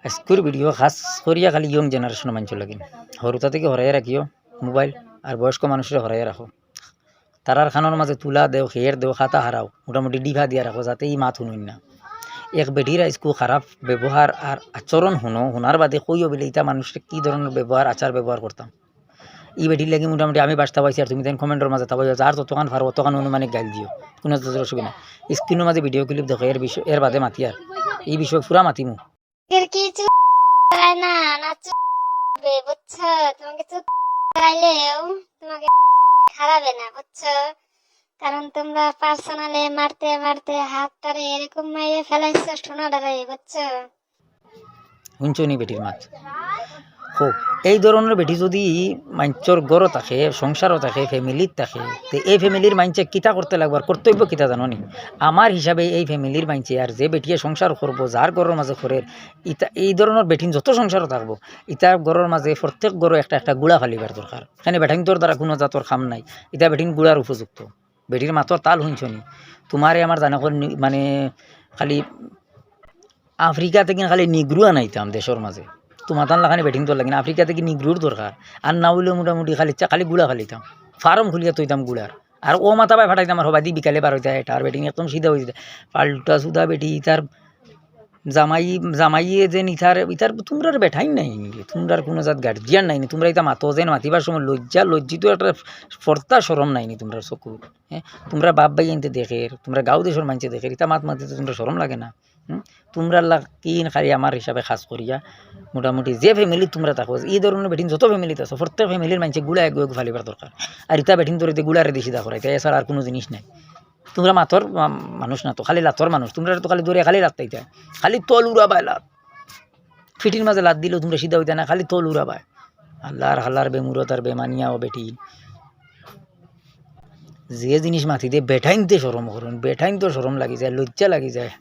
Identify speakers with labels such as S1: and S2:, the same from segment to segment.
S1: আজকের ভিডিও খাস করিয়া খালি ইয়ং জেনারেশন মানুষ লাগিন সরুতা থেকে হরাইয়া রাখিও মোবাইল আর বয়স্ক মানুষের হরাইয়া রাখো তারার খানোর মাঝে তুলা দেও খেয়ের দেও খাতা হারাও মোটামুটি ডিভা দিয়া রাখো যাতে এই মাত শুনুন না এক বেটির আজকু খারাপ ব্যবহার আর আচরণ শোনার বাদে কইও বলে ইটা মানুষের কী ধরনের ব্যবহার আচার ব্যবহার করতাম এই বেটির লাগি মোটামুটি আমি বাসতে পাইছি আর তুমি তাই কমেন্টের মাঝে তাই আর ততক্ষণ পারো ততক্ষণ অনুমানিক গাইল দিও কোনো অসুবিধা স্ক্রিনের মাঝে ভিডিও ক্লিপ দেখো এর বাদে মাতি আর এই বিষয়ে পুরা মাতিমু
S2: না নাচো বুঝছো তোমাকে তো চাইলেও তোমাকে খারাবে না বুঝছো কারণ তোমরা পার্সোনালে মারতে মারতে হাতটারে এরকম মাইরে ফেলাইছো শোনাটারে বুঝছো
S1: শুনছো নি বেটির মাত হোক এই ধরনের বেটি যদি মাঞ্চর গড় থাকে সংসারও থাকে ফ্যামিলির থাকে তো এই ফ্যামিলির মাইনচে কিতা করতে লাগবার কর্তব্য কিতা জানো নি আমার হিসাবে এই ফ্যামিলির মাইনচে আর যে বেটিয়ে সংসার করবো যার গড়ের মাঝে করে ইতা এই ধরনের বেটিন যত সংসারও থাকবো ইতা গড়ের মাঝে প্রত্যেক গড়ে একটা একটা গুড়া ফালিবার দরকার এখানে বেটাইন তোর দ্বারা কোনো জাতর খাম নাই ইতা বেটিন গুড়ার উপযুক্ত বেটির মাতর তাল শুনছো নি তোমারে আমার জানা মানে খালি আফ্রিকা থেকে খালি নিগ্রু আনাইতাম দেশের মাঝে তোমার তান লাখানি বেটিং তোর লাগে না আফ্রিকা থেকে নিগ্রুর দরকার আর না হইলেও মোটামুটি খালি গুড়া খালিতাম ফার্ম খুলিয়া তৈতাম গুড়ার আর ও মাথা পায় ফাটাইতাম আর হবাদি বিকালে বার হইতে এটা আর বেটিং একদম সিধা হয়ে যেতে পাল্টা সুদা বেটি ইতার জামাইয়ে যেন ইতার তোমরা বেঠাই নাই তোমরার কোনো জাত গার্জিয়ান নাইনি তোমরা ইতা মাতো যেন মাতিবার সময় লজ্জিত একটা ফর্তা সরম নাইনি তোমরা চকুর হ্যাঁ তোমরা বাপ ভাই এনতে দেখে তোমরা গাঁও দেশের মানুষে দেখে ইতা মাতিতে তোমরা সরম লাগে না তোমরা কিন খালি আমার হিসাবে খাস করিয়া মোটামুটি যে ফ্যামিলি তোমরা থাকো এই ধরনের বেটিন যত ফ্যামিলিতে আছো প্রত্যেক ফ্যামিলির মানুষে গুড়া এক ফালিবার দরকার আর ইতা বেটিন তোর গুড়ারে দিছি দেখো এটা এছাড়া আর কোনো জিনিস নাই তোমরা মাথর মানুষ না তো খালি লাথর মানুষ তোমরা তো খালি দৌড়ে খালি লাত তাইতে খালি তল উড়াবায় লাত ফিটির মাঝে লাত দিলেও তোমরা সিধা হইতে না খালি তল উড়াবায় আল্লাহর হাল্লার বেমুরত আর বেমানিয়া ও বেটি যে জিনিস মাথিতে বেঠাইনতে সরম করুন বেঠাইন তো সরম লাগি যায় লজ্জা লাগি যায়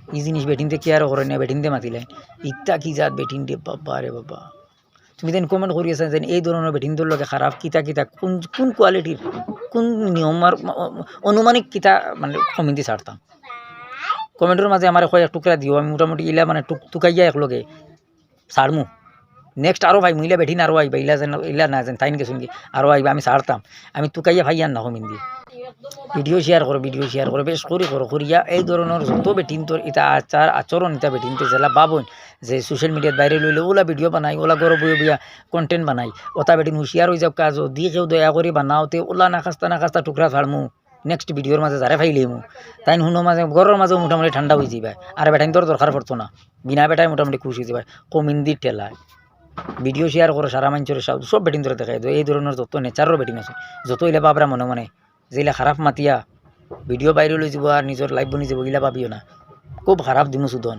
S1: এই জিনিস বেটিনতে কি আর করে না বেটিনতে মাতিলেন ইত্যা কি জাত বেটিনতে বাবা রে বাবা তুমি যেন কমেন্ট করিয়েছেন যেন এই ধরনের বেটিনদের লগে খারাপ কিতা কিতা কোন কোয়ালিটির কোন নিয়মার অনুমানিক কিতা মানে কমিটি ছাড়তাম কমেন্টের মাঝে আমার কয়েক টুকরা দিও আমি মোটামুটি ইলা মানে টুকাইয়া একলগে ছাড়মু নেক্সট আরও ভাই মহিলা বেঠিন আরও আইবা ইলা না যেন তাইন গেছুন কি আরও আইবা আমি ছাড়তাম আমি টুকাইয়া ভাইয়ান না কমিন দিয়ে ভিডিও শেয়ার করো বেশ করিয়া এই ধরনের যত বেটিন তোর ইটা আচরণ ইটা বেটিনতে জেলা বাবন যে সোশ্যাল মিডিয়াত বাইরে লইলে ওলা ভিডিও বানাই ওলা গরো বইয়া কন্টেন্ট বানাই ওটা বেটিন হুঁশিয়ার হয়ে যাও কাজ দিয়ে কেউ দয়া করে বানাওতে ওলা না খাস্তা টুকরা ফাড়মু নেক্সট ভিডিওর মাঝে যারে ফাইলেমু তাই শুনো মাঝে ঘরের মাঝেও মোটামুটি ঠান্ডা হয়ে যাবে আর বেটাইন তোর দরকার পড়তো না বিনা বেটায় মোটামুটি খুশি হয়ে যাবে কমিন্দি ঠেলায় ভিডিও শেয়ার করো সারা মানুষের সব বেটিন ধরে দেখাই এই ধরনের যত নেচারও বেটিন আছে যত ইলে বাবরা মনে যেগুলা খারাপ মাতিয়া ভিডিও বাইরে লই যাব আর নিজের লাইভ বনি যাব এগুলা পাবিও না খুব খারাপ দিমু সুদন